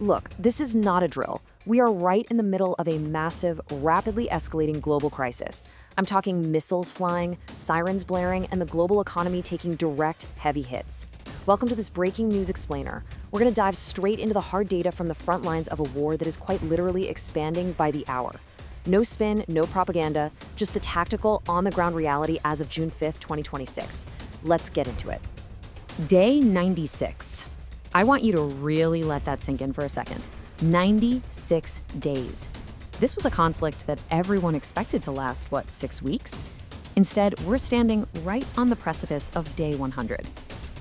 Look, this is not a drill. We are right in the middle of a massive, rapidly escalating global crisis. I'm talking missiles flying, sirens blaring, and the global economy taking direct, heavy hits. Welcome to this breaking news explainer. We're going to dive straight into the hard data from the front lines of a war that is quite literally expanding by the hour. No spin, no propaganda, just the tactical, on-the-ground reality as of June 5th, 2026. Let's get into it. Day 96. I want you to really let that sink in for a second. 96 days. This was a conflict that everyone expected to last, 6 weeks? Instead, we're standing right on the precipice of day 100.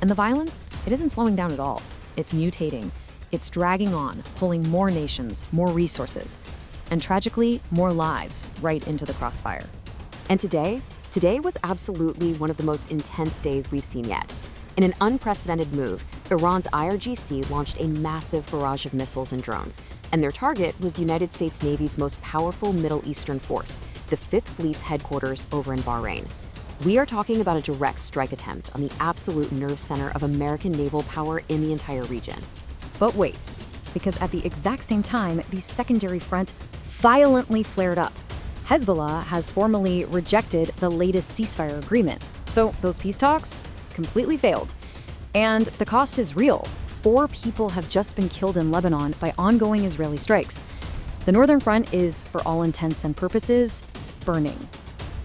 And the violence, it isn't slowing down at all. It's mutating. It's dragging on, pulling more nations, more resources, and tragically, more lives right into the crossfire. And today was absolutely one of the most intense days we've seen yet. In an unprecedented move, Iran's IRGC launched a massive barrage of missiles and drones, and their target was the United States Navy's most powerful Middle Eastern force, the Fifth Fleet's headquarters over in Bahrain. We are talking about a direct strike attempt on the absolute nerve center of American naval power in the entire region. But wait, because at the exact same time, the secondary front violently flared up. Hezbollah has formally rejected the latest ceasefire agreement, so those peace talks completely failed. And the cost is real. 4 people have just been killed in Lebanon by ongoing Israeli strikes. The northern front is, for all intents and purposes, burning.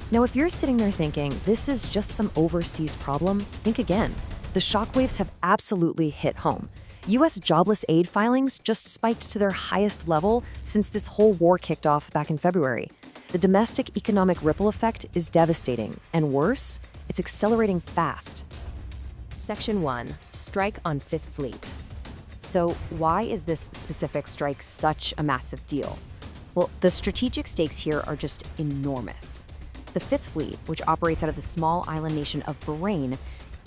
Now, if you're sitting there thinking, this is just some overseas problem, think again. The shockwaves have absolutely hit home. U.S. jobless aid filings just spiked to their highest level since this whole war kicked off back in February. The domestic economic ripple effect is devastating, and worse, it's accelerating fast. Section 1. Strike on Fifth Fleet. So why is this specific strike such a massive deal? Well, the strategic stakes here are just enormous. The Fifth Fleet, which operates out of the small island nation of Bahrain,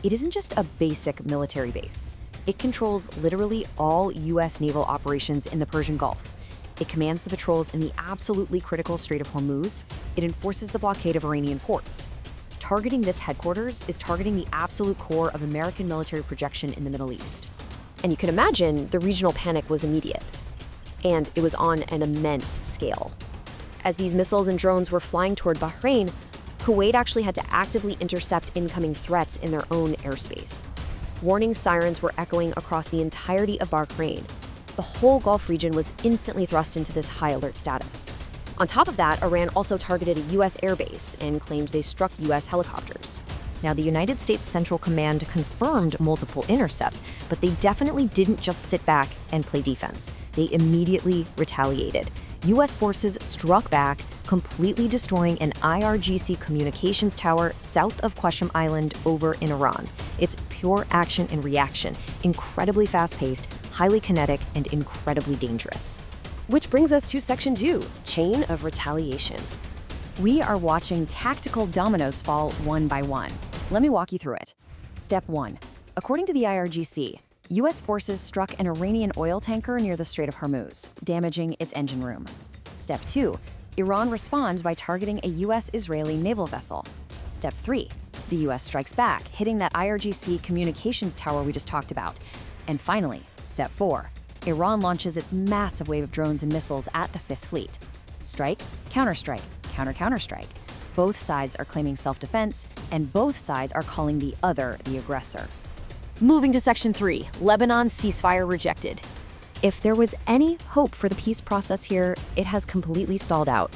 it isn't just a basic military base. It controls literally all U.S. naval operations in the Persian Gulf. It commands the patrols in the absolutely critical Strait of Hormuz. It enforces the blockade of Iranian ports. Targeting this headquarters is targeting the absolute core of American military projection in the Middle East. And you can imagine the regional panic was immediate. And it was on an immense scale. As these missiles and drones were flying toward Bahrain, Kuwait actually had to actively intercept incoming threats in their own airspace. Warning sirens were echoing across the entirety of Bahrain. The whole Gulf region was instantly thrust into this high alert status. On top of that, Iran also targeted a U.S. airbase and claimed they struck U.S. helicopters. Now, the United States Central Command confirmed multiple intercepts, but they definitely didn't just sit back and play defense. They immediately retaliated. U.S. forces struck back, completely destroying an IRGC communications tower south of Qasem Island over in Iran. It's pure action and reaction, incredibly fast-paced, highly kinetic, and incredibly dangerous. Which brings us to Section 2, Chain of Retaliation. We are watching tactical dominoes fall one by one. Let me walk you through it. Step 1. According to the IRGC, U.S. forces struck an Iranian oil tanker near the Strait of Hormuz, damaging its engine room. Step 2. Iran responds by targeting a U.S.-Israeli naval vessel. Step 3. The U.S. strikes back, hitting that IRGC communications tower we just talked about. And finally, Step 4. Iran launches its massive wave of drones and missiles at the Fifth Fleet. Strike, counterstrike, counterstrike. Both sides are claiming self-defense, and both sides are calling the other the aggressor. Moving to Section 3, Lebanon ceasefire rejected. If there was any hope for the peace process here, it has completely stalled out.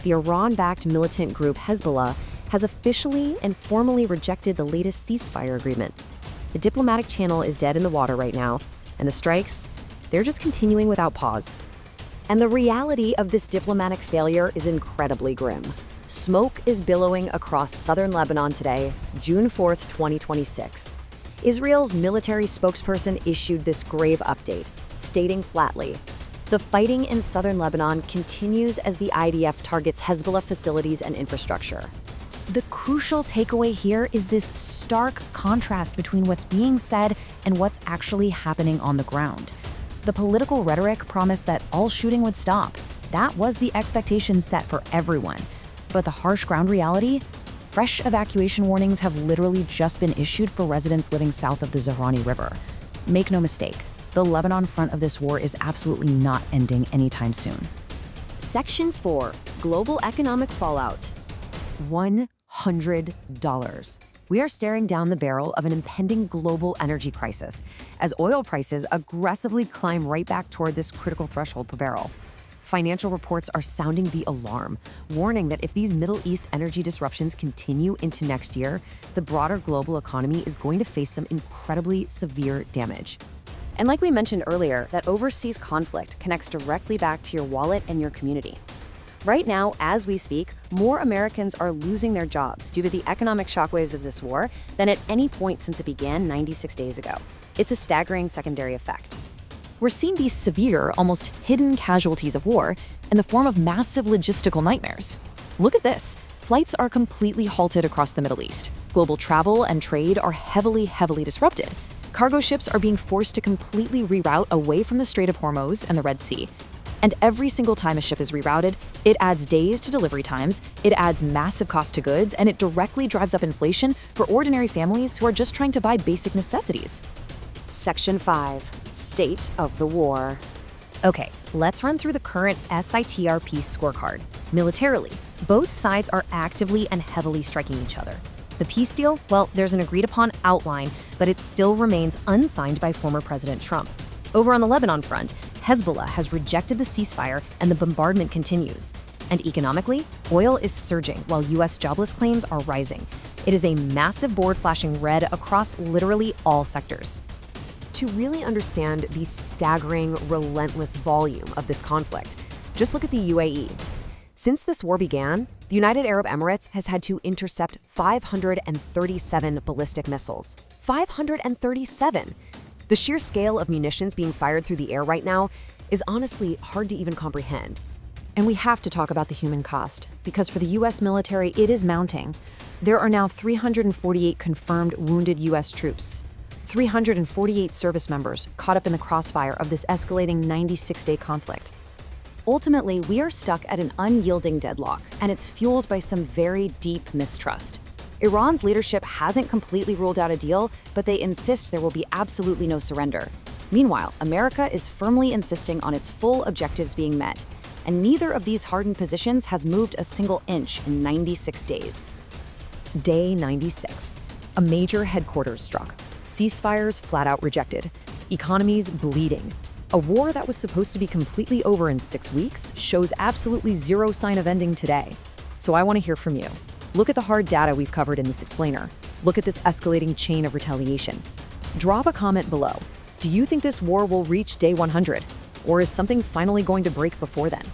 The Iran-backed militant group Hezbollah has officially and formally rejected the latest ceasefire agreement. The diplomatic channel is dead in the water right now, and the strikes, they're just continuing without pause. And the reality of this diplomatic failure is incredibly grim. Smoke is billowing across southern Lebanon today, June 4th, 2026. Israel's military spokesperson issued this grave update, stating flatly, "The fighting in southern Lebanon continues as the IDF targets Hezbollah facilities and infrastructure." The crucial takeaway here is this stark contrast between what's being said and what's actually happening on the ground. The political rhetoric promised that all shooting would stop. That was the expectation set for everyone. But the harsh ground reality? Fresh evacuation warnings have literally just been issued for residents living south of the Zahrani River. Make no mistake, the Lebanon front of this war is absolutely not ending anytime soon. Section 4. Global Economic Fallout. $100. We are staring down the barrel of an impending global energy crisis as oil prices aggressively climb right back toward this critical threshold per barrel. Financial reports are sounding the alarm, warning that if these Middle East energy disruptions continue into next year, the broader global economy is going to face some incredibly severe damage. And like we mentioned earlier, that overseas conflict connects directly back to your wallet and your community. Right now, as we speak, more Americans are losing their jobs due to the economic shockwaves of this war than at any point since it began 96 days ago. It's a staggering secondary effect. We're seeing these severe, almost hidden casualties of war in the form of massive logistical nightmares. Look at this. Flights are completely halted across the Middle East. Global travel and trade are heavily disrupted. Cargo ships are being forced to completely reroute away from the Strait of Hormuz and the Red Sea. And every single time a ship is rerouted, it adds days to delivery times, it adds massive cost to goods, and it directly drives up inflation for ordinary families who are just trying to buy basic necessities. Section 5. State of the War. Okay, let's run through the current SITRP scorecard. Militarily, both sides are actively and heavily striking each other. The peace deal, well, there's an agreed-upon outline, but it still remains unsigned by former President Trump. Over on the Lebanon front, Hezbollah has rejected the ceasefire and the bombardment continues. And economically, oil is surging while U.S. jobless claims are rising. It is a massive board flashing red across literally all sectors. To really understand the staggering, relentless volume of this conflict, just look at the UAE. Since this war began, the United Arab Emirates has had to intercept 537 ballistic missiles. 537! The sheer scale of munitions being fired through the air right now is honestly hard to even comprehend. And we have to talk about the human cost, because for the U.S. military, it is mounting. There are now 348 confirmed wounded U.S. troops, 348 service members caught up in the crossfire of this escalating 96-day conflict. Ultimately, we are stuck at an unyielding deadlock, and it's fueled by some very deep mistrust. Iran's leadership hasn't completely ruled out a deal, but they insist there will be absolutely no surrender. Meanwhile, America is firmly insisting on its full objectives being met, and neither of these hardened positions has moved a single inch in 96 days. Day 96. A major headquarters struck. Ceasefires flat out rejected. Economies bleeding. A war that was supposed to be completely over in 6 weeks shows absolutely zero sign of ending today. So I want to hear from you. Look at the hard data we've covered in this explainer. Look at this escalating chain of retaliation. Drop a comment below. Do you think this war will reach day 100? Or is something finally going to break before then?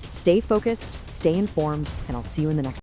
Stay focused, stay informed, and I'll see you in the next